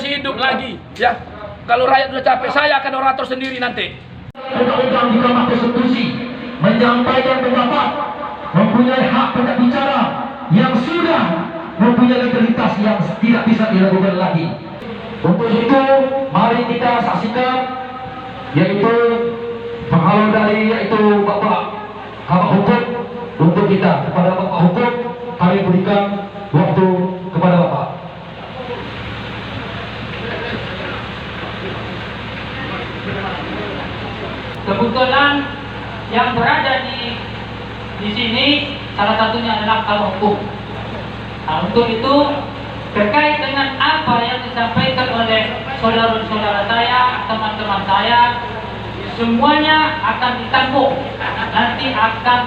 masih hidup lagi. Ya, kalau rakyat sudah capek, saya akan orator sendiri nanti. Undang-undang di Mahkamah Konstitusi menyampaikan pendapat, mempunyai hak berbicara yang sudah mempunyai legalitas yang tidak bisa dilakukan lagi. Untuk itu, mari kita saksikan yaitu penghalau dari yaitu Bapak Kabak Hukum. Untuk kita kepada Bapak Hukum, kami berikan waktu kepada Bapak. Kebetulan yang berada di sini salah satunya adalah Kabak Hukum. Nah, untuk itu terkait dengan apa yang disampaikan oleh saudara-saudara saya, teman-teman saya, semuanya akan ditampung. Nanti akan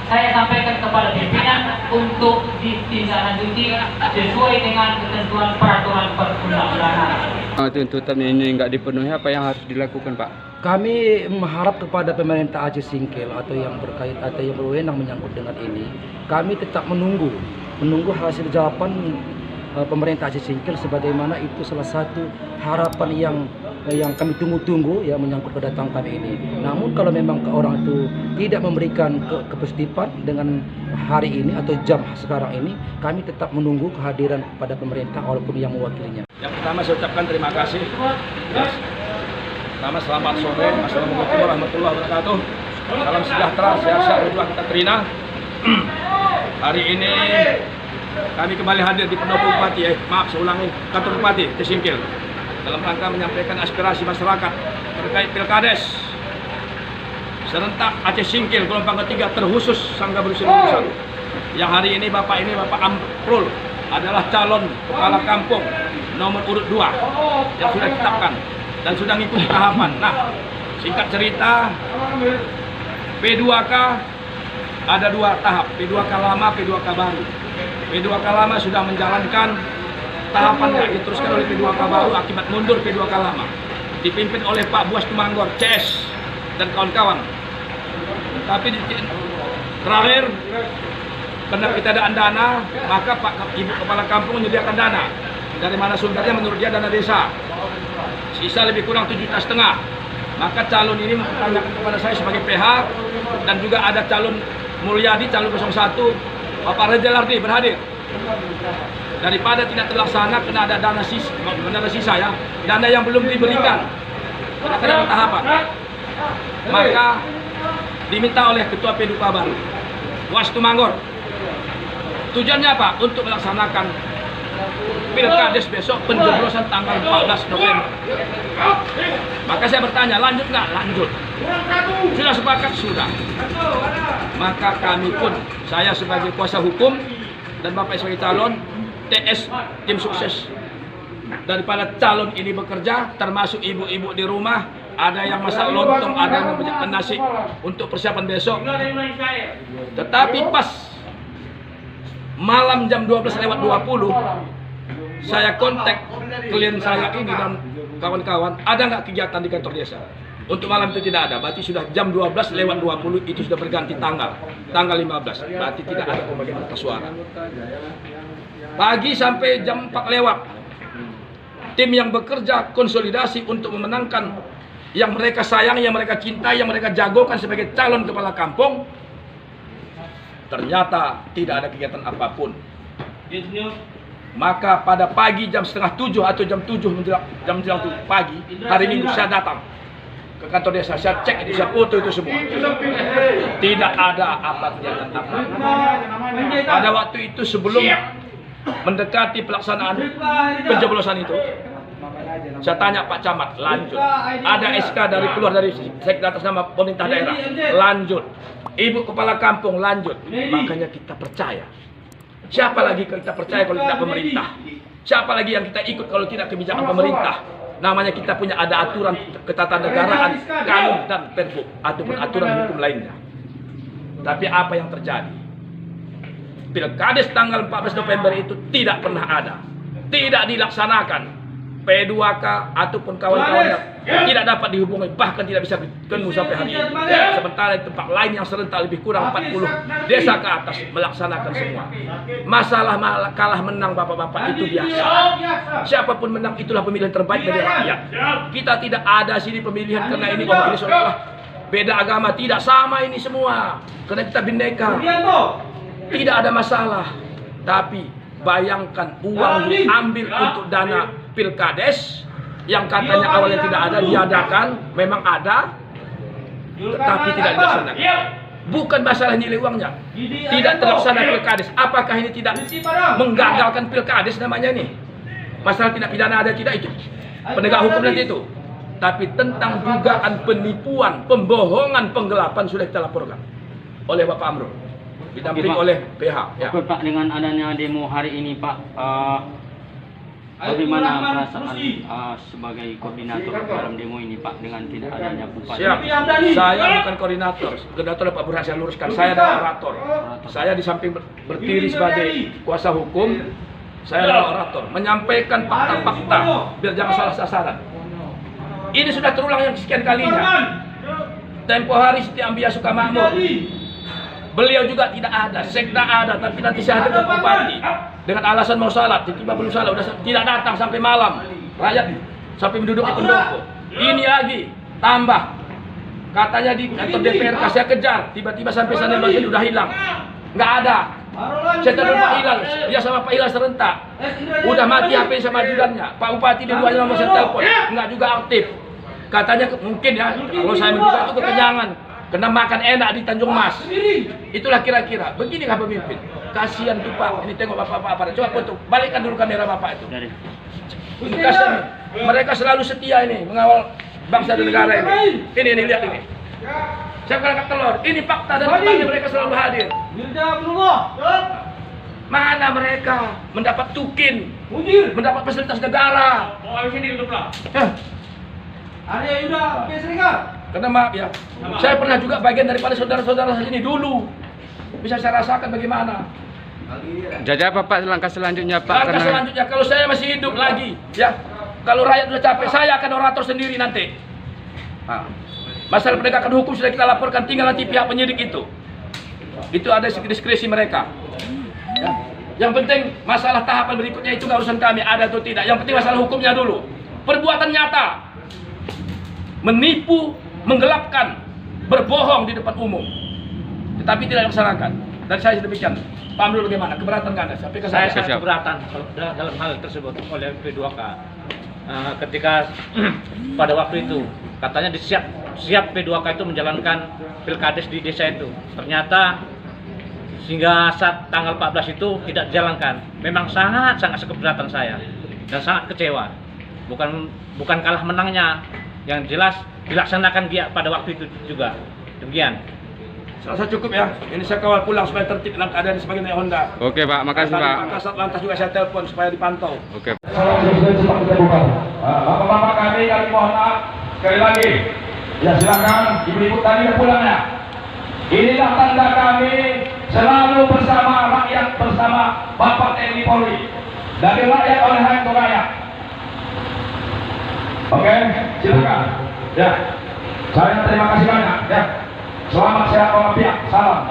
saya sampaikan kepada pimpinan untuk ditindaklanjuti sesuai dengan ketentuan peraturan perundang-undangan. Tuntutan ini nggak dipenuhi, apa yang harus dilakukan, Pak? Kami mengharap kepada pemerintah Aceh Singkil atau yang berkait atau yang berwenang menyangkut dengan ini, kami tetap menunggu hasil jawaban pemerintah Aceh Singkil, sebagaimana itu salah satu harapan yang kami tunggu-tunggu ya menyangkut kedatangan kami ini. Namun kalau memang orang itu tidak memberikan kepositifan dengan hari ini atau jam sekarang ini, kami tetap menunggu kehadiran kepada pemerintah walaupun yang mewakilinya. Yang pertama saya ucapkan terima kasih. Pertama, selamat sore. Assalamualaikum warahmatullahi wabarakatuh. Salam sejahtera, sehat-sehat berjuang kita terina. Hari ini kami kembali hadir di Pendopo Bupati, kantor Bupati Aceh Singkil, dalam rangka menyampaikan aspirasi masyarakat terkait Pilkades serentak Aceh Singkil gelombang ketiga terkhusus Sangga Berusia 21. Yang hari ini Bapak Amprul adalah calon kepala kampung nomor urut 2 yang sudah ditetapkan dan sudah mengikuti tahapan. Nah, singkat cerita, P2K ada 2 tahap, P2K lama, P2K baru. P2K lama sudah menjalankan tahapan yang diteruskan oleh P2K baru akibat mundur P2K lama, dipimpin oleh Pak Buas Tumanggor, CS dan kawan-kawan. Tapi terakhir, karena ketidakadaan dana, maka Ibu Kepala Kampung menyediakan dana. Dari mana sumbernya? Menurut dia dana desa. Sisa lebih kurang 7,5 juta. Maka calon ini mempertanyakan kepada saya sebagai PH, dan juga ada calon Mulyadi, calon 01, Bapak Rejelardi berhadir. Daripada tidak terlaksana karena ada dana sisa ya, dana yang belum diberikan karena ada tahapan, maka diminta oleh Ketua P2K baru, Buas Tumanggor. Tujuannya apa? Untuk melaksanakan Pilkades besok, pencoblosan tanggal 14 November. Maka saya bertanya, lanjut nggak? Lanjut. Sudah sepakat? Sudah. Maka kami pun, saya sebagai kuasa hukum dan Bapak sebagai calon, TS tim sukses daripada calon ini bekerja, termasuk ibu-ibu di rumah, ada yang masak lontong, ada yang menyiapkan nasi untuk persiapan besok. Tetapi pas malam jam 12:20, saya kontak klien saya ini dan kawan-kawan, ada nggak kegiatan di kantor desa? Untuk malam itu tidak ada, berarti sudah jam 12:20 itu sudah berganti tanggal 15, berarti tidak ada pembagian kertas suara. Pagi sampai jam 4 lewat, tim yang bekerja konsolidasi untuk memenangkan yang mereka sayang, yang mereka cintai, yang mereka jagokan sebagai calon kepala kampung. Ternyata tidak ada kegiatan apapun. Maka pada pagi jam 6:30 atau jam 7 menjelang pagi hari Minggu, saya datang ke kantor desa, saya cek itu, saya foto itu semua. Tidak ada apa kegiatan apa. Pada waktu itu sebelum mendekati pelaksanaan pencoblosan itu, saya tanya Pak Camat, lanjut. Ada SK keluar dari sekda atas nama pemerintah daerah, lanjut. Ibu Kepala Kampung, lanjut. Makanya kita percaya. Siapa lagi kita percaya kalau tidak pemerintah? Siapa lagi yang kita ikut kalau tidak kebijakan pemerintah? Namanya kita punya ada aturan ketatanegaraan, kanun dan perbu ataupun aturan hukum lainnya. Tapi apa yang terjadi? Pilkades tanggal 14 November itu tidak pernah ada, tidak dilaksanakan. P2K ataupun kawan-kawannya tidak dapat dihubungi, bahkan tidak bisa ketemu sampai hari ini. Sementara di tempat lain yang serentak lebih kurang 40 desa ke atas melaksanakan semua. Masalah kalah menang bapak-bapak itu biasa. Siapapun menang itulah pemilihan terbaik dari rakyat. Kita tidak ada sini pemilihan karena ini bahwa ini seolah beda agama, tidak sama ini semua. Karena kita bineka. Tidak ada masalah. Tapi bayangkan uang diambil untuk dana pilkades yang katanya awalnya tidak ada, diadakan, memang ada, tetapi tidak dilaksanakan. Bukan masalah nilai uangnya, tidak terlaksana pilkades. Apakah ini tidak menggagalkan pilkades namanya ini? Masalah tidak pidana ada tidak itu? Penegak hukum nanti itu. Tapi tentang dugaan penipuan, pembohongan, penggelapan sudah kita laporkan oleh Bapak Amrul, didampingi oleh PH. Ya. Oke Pak, dengan adanya demo hari ini Pak, bagaimana perasaan sebagai koordinator dalam demo ini Pak dengan tidak adanya bupati? Siap. Saya bukan koordinator. Koordinator Pak Burhan saya luruskan. Saya adalah orator. Saya di samping berdiri sebagai kuasa hukum, saya adalah orator. Menyampaikan fakta-fakta biar jangan salah sasaran. Ini sudah terulang yang sekian kalinya. Tempo hari Siti Ambia Sukamakmur, beliau juga tidak ada, sekda ada, tapi nanti saya hadir ke bupati dengan alasan mau salat, tiba-tiba belum salat, udah tidak datang sampai malam, rakyat sampai menduduki pendopo. Ini lagi tambah, katanya di kantor DPR saya kejar, tiba-tiba sampai sana bagian udah hilang, nggak ada. Saya telepon Pak Hilal, dia sama Pak Hilal serentak, udah mati HP sama ajudannya. Pak Bupati dua-duanya nomor saya telepon, nggak juga aktif. Katanya mungkin ya, kalau saya menduga itu kekenyangan. Kena makan enak di Tanjung Mas. Itulah kira-kira. Begini kah pemimpin? Kasihan tuh Pak. Ini tengok bapak-bapak. Coba foto. Balikkan dulu kamera bapak itu. Kasihan. Mereka selalu setia ini mengawal bangsa dan negara ini. Ini lihat ini. Saya angkat telur. Ini fakta dan faktanya mereka selalu hadir. Mana mereka mendapat tukin, mendapat fasilitas negara. Karena maaf ya, saya pernah juga bagian daripada saudara-saudara saya ini dulu. Bisa saya rasakan bagaimana. Jadi apa Pak langkah selanjutnya Pak? Langkah selanjutnya kalau saya masih hidup lagi, ya. Kalau rakyat sudah capek, saya akan orator sendiri nanti. Nah, masalah penegakan hukum sudah kita laporkan, tinggal nanti pihak penyidik itu. Itu ada diskresi mereka. Ya. Yang penting masalah tahapan berikutnya itu nggak urusan kami, ada atau tidak. Yang penting masalah hukumnya dulu. Perbuatan nyata. Menipu, menggelapkan, berbohong di depan umum, tetapi tidak dilaksanakan. Dari saya demikian. Pak Amrul bagaimana? Keberatan nggak Anda? Sampai ke Saya saya. sangat keberatan dalam hal tersebut oleh P2K. Ketika pada waktu itu katanya siap P2K itu menjalankan pilkades di desa itu. Ternyata sehingga saat tanggal 14 itu tidak dijalankan. Memang sangat keberatan saya dan sangat kecewa. Bukan kalah menangnya. Yang jelas dilaksanakan dia pada waktu itu juga. Demikian. Saya cukup ya. Ini saya kawal pulang supaya tertib dalam keadaan sebagai naik Honda. Oke Pak, makasih Pak. Pak Kasat Lantas juga saya telepon supaya dipantau. Oke. Bapak-bapak kami mohon maaf sekali lagi. Ya silakan ibu-ibu tadi udah pulang ya. Inilah tanda kami selalu bersama rakyat, bersama Bapak TNI Polri. Dari rakyat oleh rakyat untuk rakyat. Oke, silakan. Ya, saya terima kasih banyak. Ya, selamat sehat walafiat. Salam.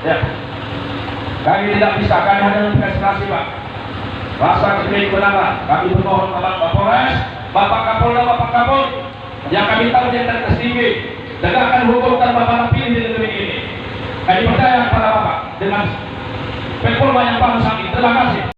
Ya. Kami tidak bisa, kami hanya menginspirasi Pak. Rasa kebenaran. Kami bermohon kepada Bapak Polres, Bapak Kapolda, Bapak Kapolri, yang kami tahu yang dari tinggi, tegakkan hukum tanpa pandang pilih di negeri ini. Kami percaya kepada Bapak dengan performa yang bagus ini. Terima kasih.